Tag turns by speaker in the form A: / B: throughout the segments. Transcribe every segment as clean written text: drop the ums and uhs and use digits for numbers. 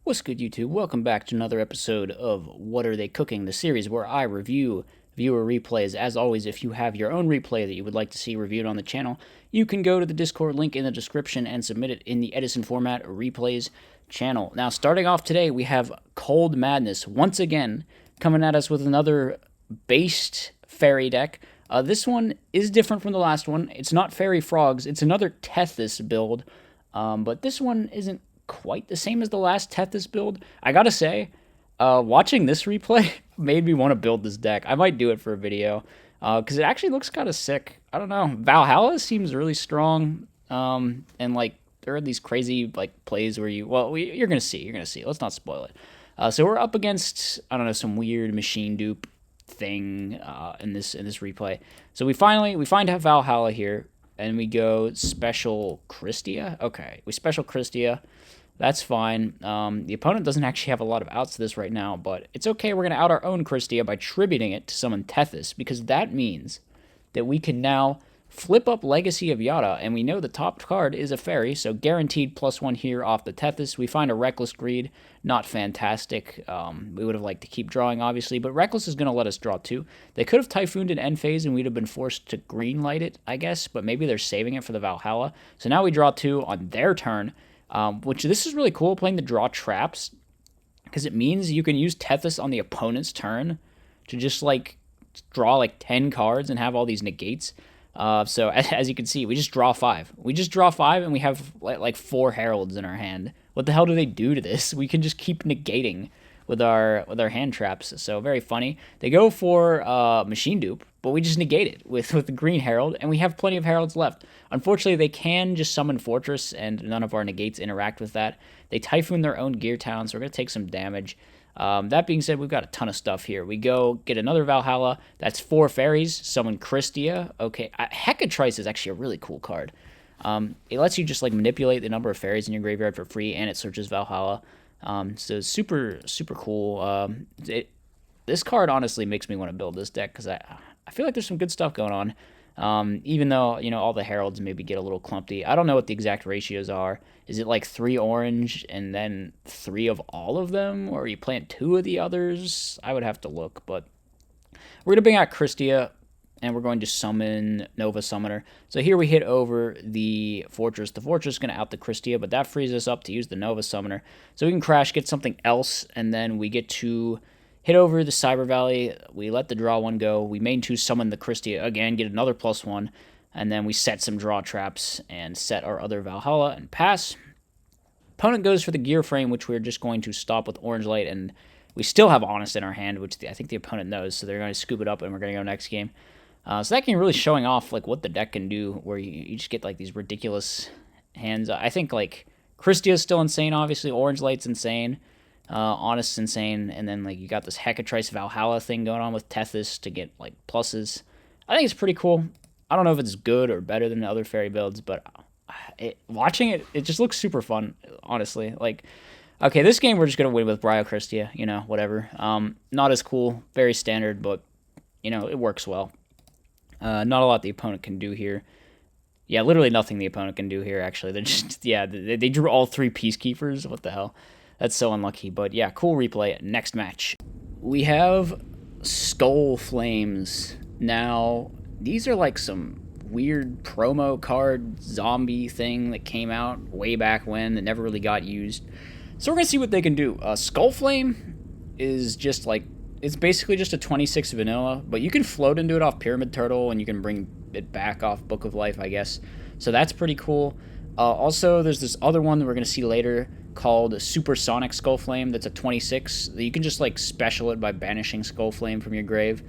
A: What's good, YouTube? Welcome back to another episode of What Are They Cooking, the series where I review viewer replays. As always, if you have your own replay that you would like to see reviewed on the channel, you can go to the Discord link in the description and submit it in the Edison Format replays channel. Now, starting off today, we have Cold Madness once again coming at us with another based fairy deck. This one is different from the last one. It's not fairy frogs. It's another Tethys build, but this one isn't quite the same as the last Tethys build. I gotta say, watching this replay made me want to build this deck. I might do it for a video, because it actually looks kind of sick. I don't know. Valhalla seems really strong, and like there are these crazy like plays where you're gonna see. You're gonna see. Let's not spoil it. So we're up against, I don't know, some weird machine dupe thing in this replay. So we find out Valhalla here, and we go special Christia. Okay, we special Christia. That's fine. The opponent doesn't actually have a lot of outs to this right now, but it's okay. We're going to out our own Christia by tributing it to summon Tethys, because that means that we can now flip up Legacy of Yada, and we know the top card is a fairy, so guaranteed +1 here off the Tethys. We find a Reckless Greed, not fantastic. We would have liked to keep drawing, obviously, but Reckless is going to let us draw 2. They could have Typhooned in end phase, and we'd have been forced to greenlight it, I guess, but maybe they're saving it for the Valhalla. So now we draw 2 on their turn, which this is really cool, playing the draw traps, because it means you can use Tethys on the opponent's turn to just like draw like 10 cards and have all these negates. So as you can see, we just draw 5. We just draw 5 and we have like 4 heralds in our hand. What the hell do they do to this? We can just keep negating with our hand traps. So very funny. They go for machine dupe, but we just negate it with the green herald, and we have plenty of heralds left. Unfortunately, they can just summon Fortress, and none of our negates interact with that. They Typhoon their own Gear Town, so we're going to take some damage. That being said, we've got a ton of stuff here. We go get another Valhalla. That's 4 fairies. Summon Christia. Okay, Hecatrice is actually a really cool card. It lets you just like manipulate the number of fairies in your graveyard for free, and it searches Valhalla. So super cool. This card honestly makes me want to build this deck, because I feel like there's some good stuff going on. Even though, you know, all the heralds maybe get a little clumpy. I don't know what the exact ratios are. Is it like 3 orange and then 3 of all of them, or you plant 2 of the others? I would have to look, but we're gonna bring out Christia, and we're going to summon Nova Summoner. So here we hit over the Fortress. The Fortress is going to out the Christia, but that frees us up to use the Nova Summoner. So we can crash, get something else, and then we get to hit over the Cyber Valley. We let the draw 1 go. We main 2 summon the Christia again, get another +1, and then we set some draw traps and set our other Valhalla and pass. Opponent goes for the Gear Frame, which we're just going to stop with Orange Light, and we still have Honest in our hand, which I think the opponent knows, so they're going to scoop it up, and we're going to go next game. So that game really showing off like what the deck can do, where you just get like these ridiculous hands. I think like Christia is still insane, obviously. Orange Light's insane. Honest's insane. And then like you got this Hecatrice Valhalla thing going on with Tethys to get like pluses. I think it's pretty cool. I don't know if it's good or better than the other fairy builds, but watching it, it just looks super fun, honestly. Like, okay, this game we're just going to win with Bryo Christia, you know, whatever. Not as cool, very standard, but, you know, it works well. Not a lot the opponent can do here. Yeah, literally nothing the opponent can do here, actually. They're just, yeah, they drew all 3 Peacekeepers. What the hell? That's so unlucky. But yeah, cool replay. Next match. We have Skull Flames. Now, these are like some weird promo card zombie thing that came out way back when that never really got used. So we're going to see what they can do. Skull Flame is just like, it's basically just a 26 vanilla, but you can float into it off Pyramid Turtle, and you can bring it back off Book of Life, I guess. So that's pretty cool. Also, there's this other one that we're going to see later called Supersonic Skullflame that's a 26. You can just like special it by banishing Skullflame from your grave.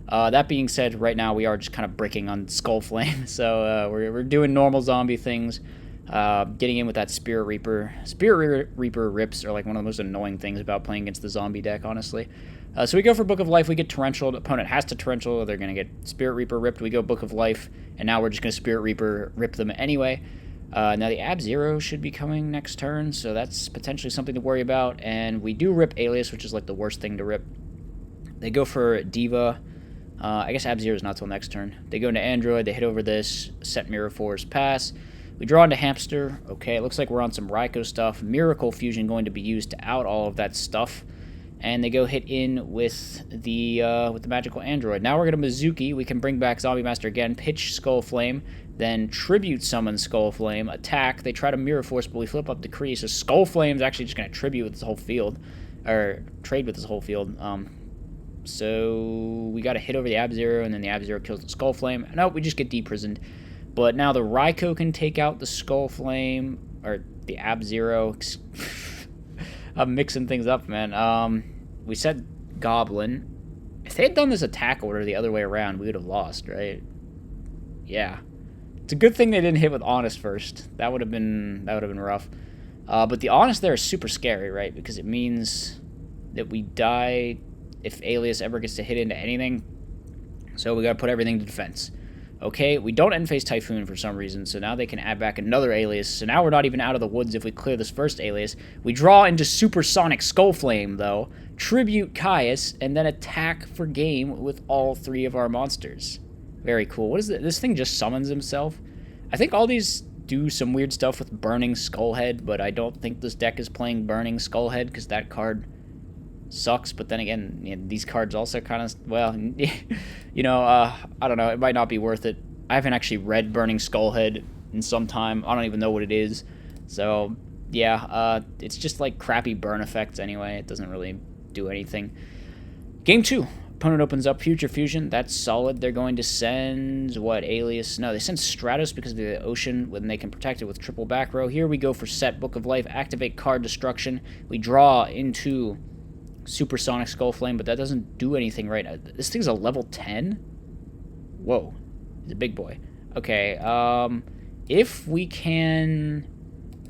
A: That being said, right now we are just kind of bricking on Skullflame, so we're doing normal zombie things. Getting in with that Spirit Reaper. Spirit Reaper rips are like one of the most annoying things about playing against the zombie deck, honestly. So we go for Book of Life, we get Torrential, the opponent has to Torrential, they're going to get Spirit Reaper ripped, we go Book of Life, and now we're just going to Spirit Reaper rip them anyway. Now the Ab-Zero should be coming next turn, so that's potentially something to worry about, and we do rip Alias, which is like the worst thing to rip. They go for Diva. I guess Ab-Zero is not till next turn. They go into Android, they hit over this, set Mirror Force, pass. We draw into Hamster. Okay, it looks like we're on some Raikou stuff. Miracle Fusion going to be used to out all of that stuff. And they go hit in with the magical android. Now we're going to Mizuki. We can bring back Zombie Master again, pitch Skull Flame, then tribute summon Skull Flame, attack. They try to Mirror Force, but we flip up Decree. So Skull Flame is actually just going to tribute with this whole field, or trade with this whole field. So we got to hit over the Ab-Zero, and then the Ab-Zero kills the Skull Flame. No, we just get deprisoned. But now the Raikou can take out the Skull Flame, or the Ab-Zero. I'm mixing things up, man. We said Goblin. If they had done this attack order the other way around, we would have lost, right? Yeah. It's a good thing they didn't hit with Honest first. That would have been rough. But the Honest there is super scary, right? Because it means that we die if Alias ever gets to hit into anything. So we gotta put everything to defense. Okay, we don't end phase Typhoon for some reason, so now they can add back another Alias. So now we're not even out of the woods if we clear this first Alias. We draw into Supersonic Skull Flame, though, tribute Caius, and then attack for game with all 3 of our monsters. Very cool. What is it? This thing just summons himself? I think all these do some weird stuff with Burning Skullhead, but I don't think this deck is playing Burning Skullhead, because that card sucks. But then again, you know, these cards also kind of, well, you know, I don't know, it might not be worth it. I haven't actually read Burning Skullhead in some time. I don't even know what it is. So yeah, it's just like crappy burn effects anyway. It doesn't really do anything. Game 2, opponent opens up Future Fusion. That's solid. They're going to send what, Alias? No, they send Stratos because of the Ocean when they can protect it with triple back row. Here we go for set Book of Life, activate card destruction. We draw into Supersonic Skull Flame, but that doesn't do anything right now. This thing's a level 10? Whoa. He's a big boy. Okay, if we can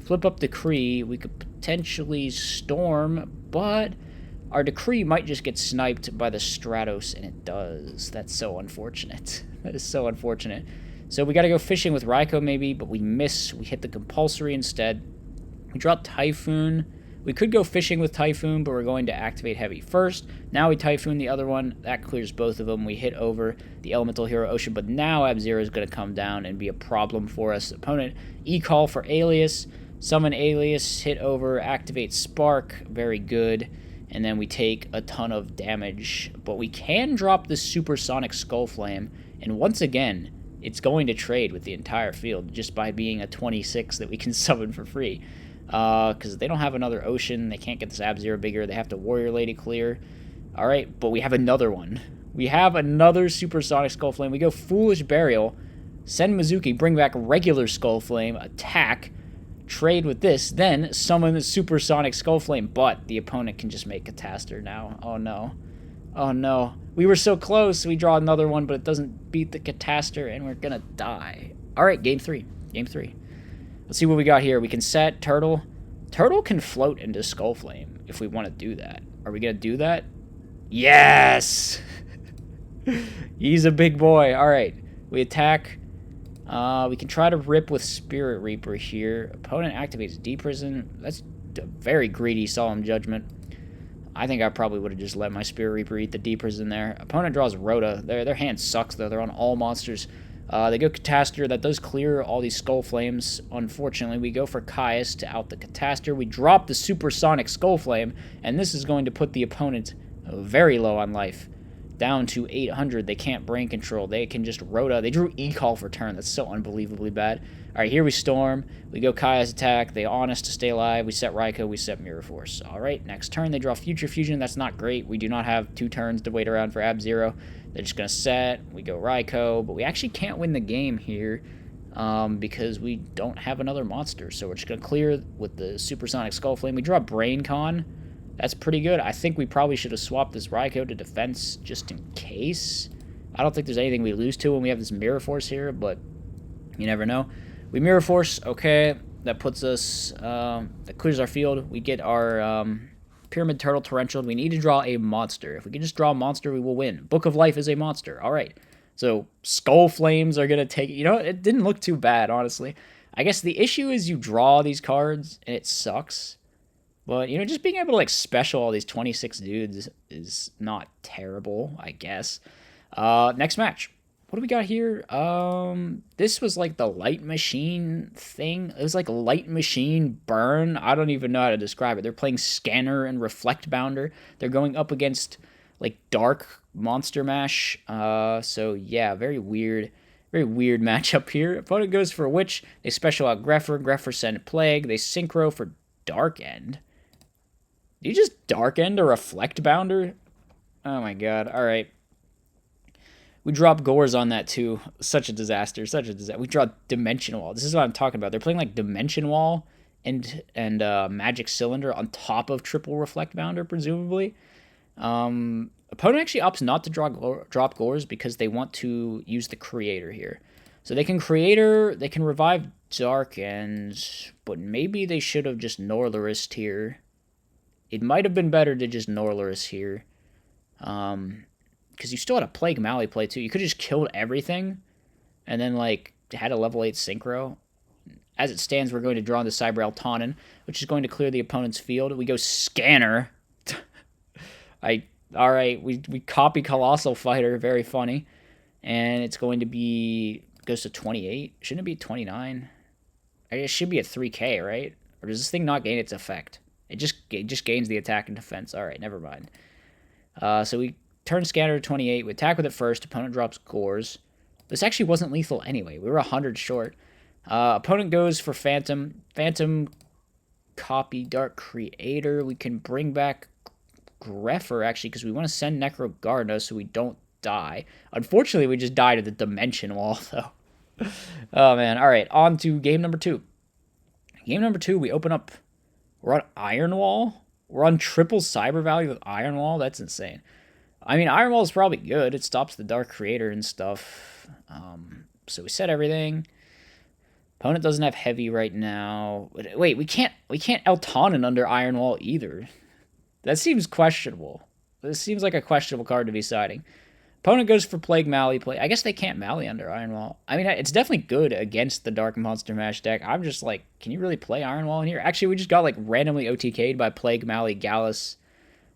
A: flip up Decree, we could potentially Storm, but our Decree might just get sniped by the Stratos, and it does. That's so unfortunate. That is so unfortunate. So we gotta go fishing with Raikou maybe, but we miss. We hit the Compulsory instead. We draw Typhoon. We could go fishing with Typhoon, but we're going to activate Heavy first. Now we Typhoon the other one. That clears both of them. We hit over the Elemental Hero Ocean, but now Ab-Zero is going to come down and be a problem for us. Opponent, E-Call for Alias. Summon Alias, hit over, activate Spark. Very good. And then we take a ton of damage. But we can drop the Supersonic Skull Flame. And once again, it's going to trade with the entire field just by being a 26 that we can summon for free. Because they don't have another Ocean. They can't get this Ab-Zero bigger. They have to Warrior Lady clear. Alright, but we have another one. We have another Supersonic Skull Flame. We go Foolish Burial, send Mizuki, bring back regular Skull Flame, attack, trade with this, then summon the Supersonic Skull Flame. But the opponent can just make Catastor now. Oh no. Oh no. We were so close. We draw another one, but it doesn't beat the Catastor, and we're gonna die. Alright, game 3. Game 3. Let's see what we got here. We can set Turtle. Turtle can float into Skull Flame if we want to do that. Are we going to do that? Yes! He's a big boy. All right. We attack. We can try to rip with Spirit Reaper here. Opponent activates Deprison. That's a very greedy Solemn Judgment. I think I probably would have just let my Spirit Reaper eat the Deprison there. Opponent draws Rhoda. Their hand sucks, though. They're on all monsters. They go Catastor. That does clear all these Skull Flames. Unfortunately, we go for Caius to out the Catastor. We drop the Supersonic Skull Flame, and this is going to put the opponent very low on life. Down to 800. They can't Brain Control. They can just Rhoda. They drew E-Call for turn. That's so unbelievably bad. Alright, here we Storm. We go Caius attack. They Honest to stay alive. We set Raikou. We set Mirror Force. Alright, next turn they draw Future Fusion. That's not great. We do not have 2 turns to wait around for Ab-Zero. They're just going to set. We go Raikou. But we actually can't win the game here because we don't have another monster. So we're just going to clear with the Supersonic Skull Flame. We draw Brain Con. That's pretty good. I think we probably should have swapped this Raikou to defense just in case. I don't think there's anything we lose to when we have this Mirror Force here, but you never know. We Mirror Force. Okay. That puts us... that clears our field. We get our... Pyramid Turtle Torrential. We need to draw a monster. If we can just draw a monster, we will win. Book of Life is a monster. All right. So Skull Flames are going to take... You know, it didn't look too bad, honestly. I guess the issue is you draw these cards, and it sucks. But, you know, just being able to, like, special all these 26 dudes is not terrible, I guess. Next match. what do we got here? This was like the light machine thing. It was like light machine burn. I don't even know how to describe it. They're playing Scanner and Reflect Bounder. They're going up against like Dark Monster Mash. So yeah, very weird matchup here. Opponent goes for Witch. They special out Greffer. Greffer send Plague. They synchro for Dark End. Do you just Dark End a Reflect Bounder? Oh my god. All right. We drop Gores on that too. Such a disaster. Such a disaster. We draw Dimension Wall. This is what I'm talking about. They're playing like Dimension Wall and Magic Cylinder on top of triple Reflect Bounder, presumably. Opponent actually opts not to drop Gores because they want to use the Creator here. So they can Creator, they can revive Dark Ends, but maybe they should have just Norlerist here. It might have been better to just Norlerist here. Because you still had a Plague Mally play too. You could have just killed everything and then like had a level 8 synchro. As it stands, we're going to draw into Cyber Altanin, which is going to clear the opponent's field. We go Scanner. Alright, we copy Colossal Fighter, very funny. And it's going to be, goes to 28. Shouldn't it be 29? I guess it should be at 3k, right? Or does this thing not gain its effect? It just gains the attack and defense. Alright, never mind. So we turn Scanner to 28. We attack with it first. Opponent drops Gores. This actually wasn't lethal anyway. We were 100 short. Opponent goes for Phantom. Phantom copy Dark Creator. We can bring back Greffer, actually, because we want to send Necro Garda so we don't die. Unfortunately, we just died at the Dimension Wall, though. Oh, man. All right, on to game number 2. Game number 2, we open up... We're on Iron Wall? We're on triple Cyber Value with Iron Wall? That's insane. I mean, Iron Wall is probably good. It stops the Dark Creator and stuff. So we set everything. Opponent doesn't have Heavy right now. Wait, we can't Eltanin under Iron Wall either. That seems questionable. This seems like a questionable card to be siding. Opponent goes for Plague Mally. I guess they can't Mally under Iron Wall. I mean, it's definitely good against the Dark Monster Mash deck. I'm just like, can you really play Iron Wall in here? Actually, we just got like randomly OTK'd by Plague Mally Gallus.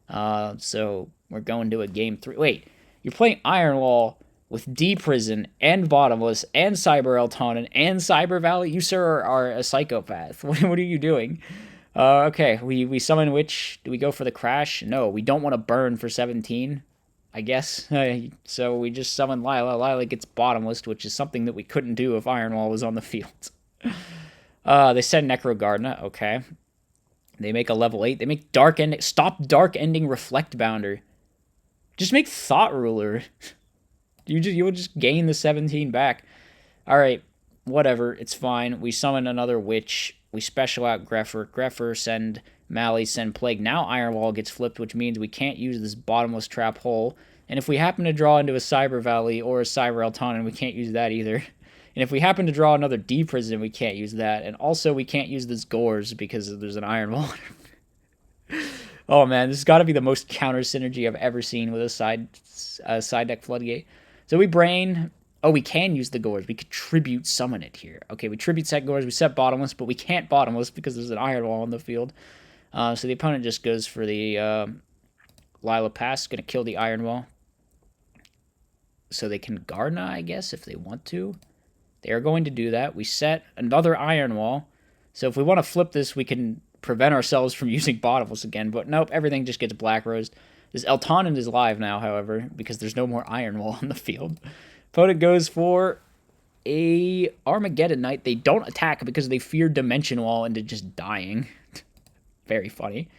A: So we're going to a game 3. Wait, you're playing Iron Wall with D-Prison and Bottomless and Cyber Eltanin and Cyber Valley? You, sir, are a psychopath. What are you doing? Okay, we summon Witch. Do we go for the Crash? No, we don't want to burn for 17, I guess. So we just summon Lila. Lila gets Bottomless, which is something that we couldn't do if Iron Wall was on the field. They send Necro Gardener. Okay. They make a level 8. They make Dark Ending. Stop Dark Ending Reflect Bounder. Just make Thought Ruler. You will just gain the 17 back. Alright, whatever. It's fine. We summon another Witch. We special out Greffer. Greffer, send Mally, send Plague. Now Iron Wall gets flipped, which means we can't use this Bottomless Trap Hole. And if we happen to draw into a Cyber Valley or a Cyber Eltanin, we can't use that either. And if we happen to draw another D-Prison, we can't use that. And also, we can't use this Gores because there's an Iron Wall. Oh, man, this has got to be the most counter synergy I've ever seen with a side deck Floodgate. So we Brain. Oh, we can use the Gores. We could Tribute Summon it here. Okay, we Tribute set Gores. We set Bottomless, but we can't Bottomless because there's an Iron Wall on the field. So the opponent just goes for the Lila Pass. Going to kill the Iron Wall. So they can Gardener, I guess, if they want to. They are going to do that. We set another Iron Wall. So if we want to flip this, we can prevent ourselves from using Bottomless again. But nope, everything just gets Black Rosed. This Eltanin is live now, however, because there's no more Iron Wall on the field. Opponent goes for a Armageddon Knight. They don't attack because they fear Dimension Wall into just dying. Very funny.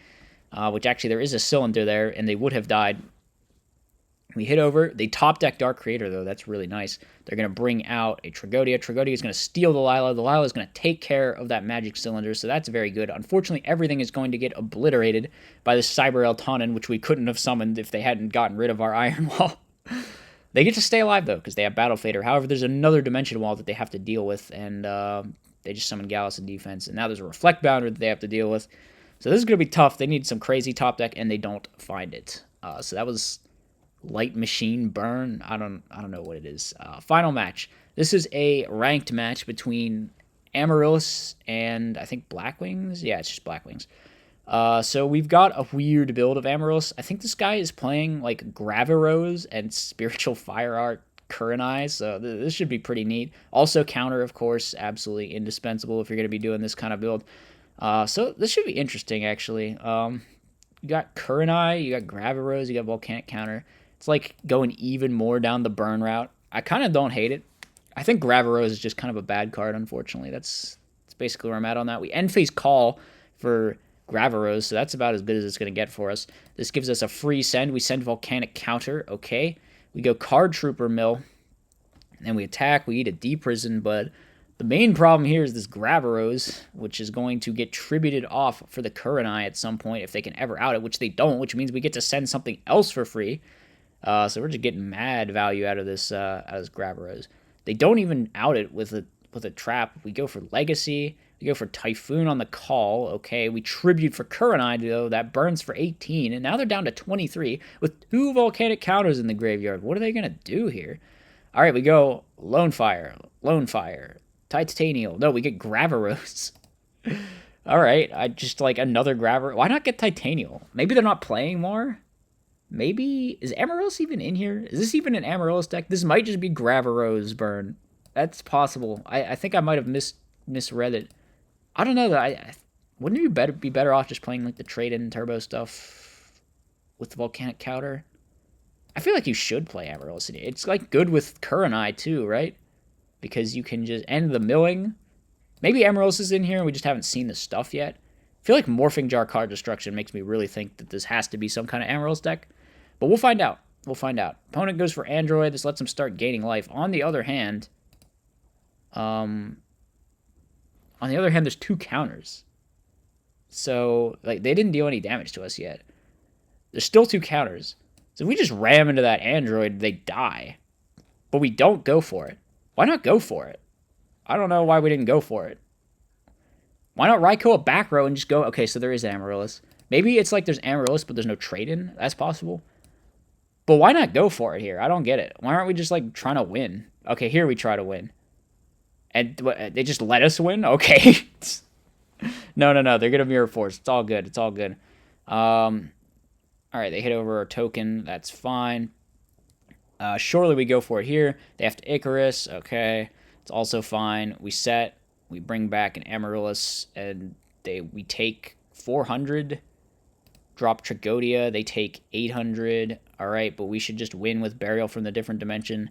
A: Which actually, there is a Cylinder there, and they would have died. We hit over. They top deck Dark Creator, though. That's really nice. They're going to bring out a Tragodia. Tragodia is going to steal the Lila. The Lila is going to take care of that Magic Cylinder, so that's very good. Unfortunately, everything is going to get obliterated by the Cyber Eltanin, which we couldn't have summoned if they hadn't gotten rid of our Iron Wall. They get to stay alive, though, because they have Battle Fader. However, there's another Dimension Wall that they have to deal with, and they just summon Gallus in defense. And now there's a Reflect Bounder that they have to deal with. So this is going to be tough. They need some crazy top deck, and they don't find it. So that was Light Machine Burn. I don't know what it is. Final match. This is a ranked match between Amaryllis and I think Blackwings. Yeah, it's just Blackwings. So we've got a weird build of Amaryllis. I think this guy is playing like Gravirose and Spiritual Fire Art Kurenai, so this should be pretty neat. Also counter, of course, absolutely indispensable if you're going to be doing this kind of build. So this should be interesting, actually. You got Kurenai, you got Gravarose, you got Volcanic Counter. It's like going even more down the burn route. I kind of don't hate it. I think Gravarose is just kind of a bad card, unfortunately. That's basically where I'm at on that. We end phase Call for Gravarose, so that's about as good as it's going to get for us. This gives us a free send. We send Volcanic Counter, okay. We go Card Trooper Mill, and we attack. We eat a D-Prison, but the main problem here is this Gravarose, which is going to get tributed off for the Kurenai at some point if they can ever out it, which they don't, which means we get to send something else for free. So we're just getting mad value out of this Gravarose. They don't even out it with a trap. We go for Legacy. We go for Typhoon on the call. Okay, we tribute for Kurenai, though. That burns for 18, and now they're down to 23 with 2 Volcanic Counters in the graveyard. What are they going to do here? All right, we go Lone Fire, Titanial. No, we get Gravarose. All right, I just like another Gravarose. Why not get Titanial? Maybe they're not playing more? Maybe, is Amaryllis even in here? Is this even an Amaryllis deck? This might just be Gravarose burn. That's possible. I think I might have misread it. I don't know, though. Wouldn't you be better off just playing like the trade-in turbo stuff with the Volcanic Counter? I feel like you should play Amaryllis. It's like good with Kurenai too, right? Because you can just end the milling. Maybe Amaryllis is in here and we just haven't seen the stuff yet. I feel like Morphing Jar Card Destruction makes me really think that this has to be some kind of Amaryllis deck. But we'll find out. We'll find out. Opponent goes for Android. This lets him start gaining life. On the other hand, there's 2 counters. So, like, they didn't deal any damage to us yet. There's still 2 counters. So if we just ram into that Android, they die. But we don't go for it. Why not go for it? I don't know why we didn't go for it. Why not Raikou a back row and just go... Okay, so there is Amaryllis. Maybe it's like there's Amaryllis, but there's no trade-in. That's possible. But why not go for it here? I don't get it. Why aren't we just, like, trying to win? Okay, here we try to win. And they just let us win? Okay. No. They're going to Mirror Force. It's all good. It's all good. All right, they hit over our token. That's fine. Surely we go for it here. They have to Icarus. Okay. It's also fine. We set. We bring back an Amaryllis, and we take 400. Drop Tragodia. They take 800. All right, but we should just win with Burial from the Different Dimension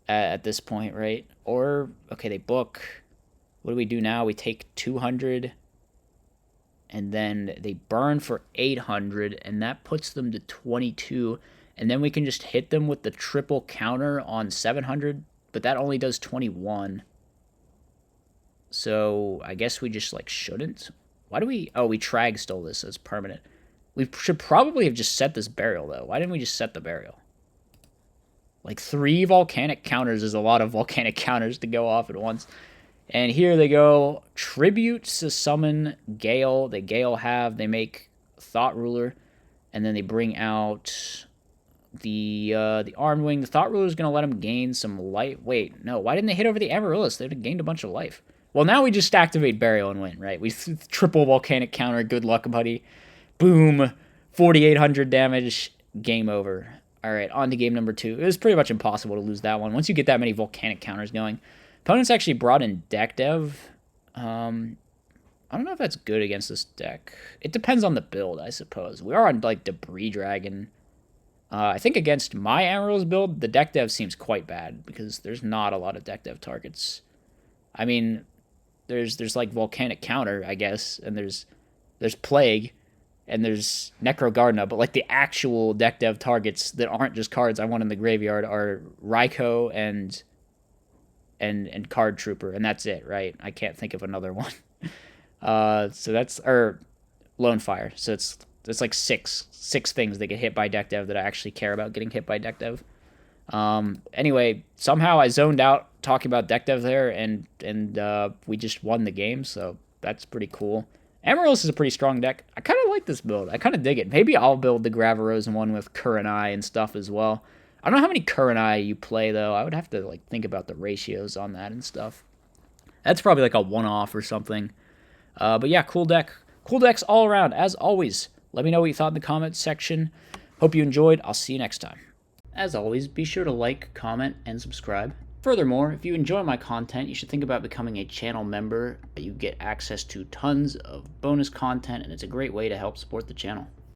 A: at this point, right? Or, okay, they book. What do we do now? We take 200. And then they burn for 800, and that puts them to 22. And then we can just hit them with the triple counter on 700, but that only does 21. So I guess we just, like, shouldn't. Why do we... Oh, we Trag stole this as permanent. We should probably have just set this Burial, though. Why didn't we just set the Burial? Like, 3 Volcanic Counters is a lot of Volcanic Counters to go off at once. And here they go, Tribute to summon Gale. They make Thought Ruler, and then they bring out the Armed Wing. The Thought Ruler is going to let them gain some life. Wait, no, why didn't they hit over the Amaryllis? They'd have gained a bunch of life. Well, now we just activate Burial and win, right? We triple Volcanic Counter, good luck, buddy. Boom, 4,800 damage, game over. All right, on to game number 2. It was pretty much impossible to lose that one. Once you get that many Volcanic Counters going. Opponents actually brought in Deck Dev. I don't know if that's good against this deck. It depends on the build, I suppose. We are on, like, Debris Dragon. I think against my Amaryllis build, the Deck Dev seems quite bad, because there's not a lot of Deck Dev targets. I mean, there's like, Volcanic Counter, I guess, and there's Plague, and there's Necrogardener, but, like, the actual Deck Dev targets that aren't just cards I want in the graveyard are Raikou and Card Trooper, and that's it, right? I can't think of another one. So that's, or Lone Fire. So it's like six things that get hit by Deck Dev that I actually care about getting hit by Deck Dev. Anyway, somehow I zoned out talking about Deck Dev there, and we just won the game, so that's pretty cool. Amaryllis is a pretty strong deck. I kind of like this build. I kind of dig it. Maybe I'll build the Gravarose one with Kurenai and stuff as well. I don't know how many Kurenai you play, though. I would have to, like, think about the ratios on that and stuff. That's probably, like, a one-off or something. But, yeah, cool deck. Cool decks all around. As always, let me know what you thought in the comments section. Hope you enjoyed. I'll see you next time. As always, be sure to like, comment, and subscribe. Furthermore, if you enjoy my content, you should think about becoming a channel member. You get access to tons of bonus content, and it's a great way to help support the channel.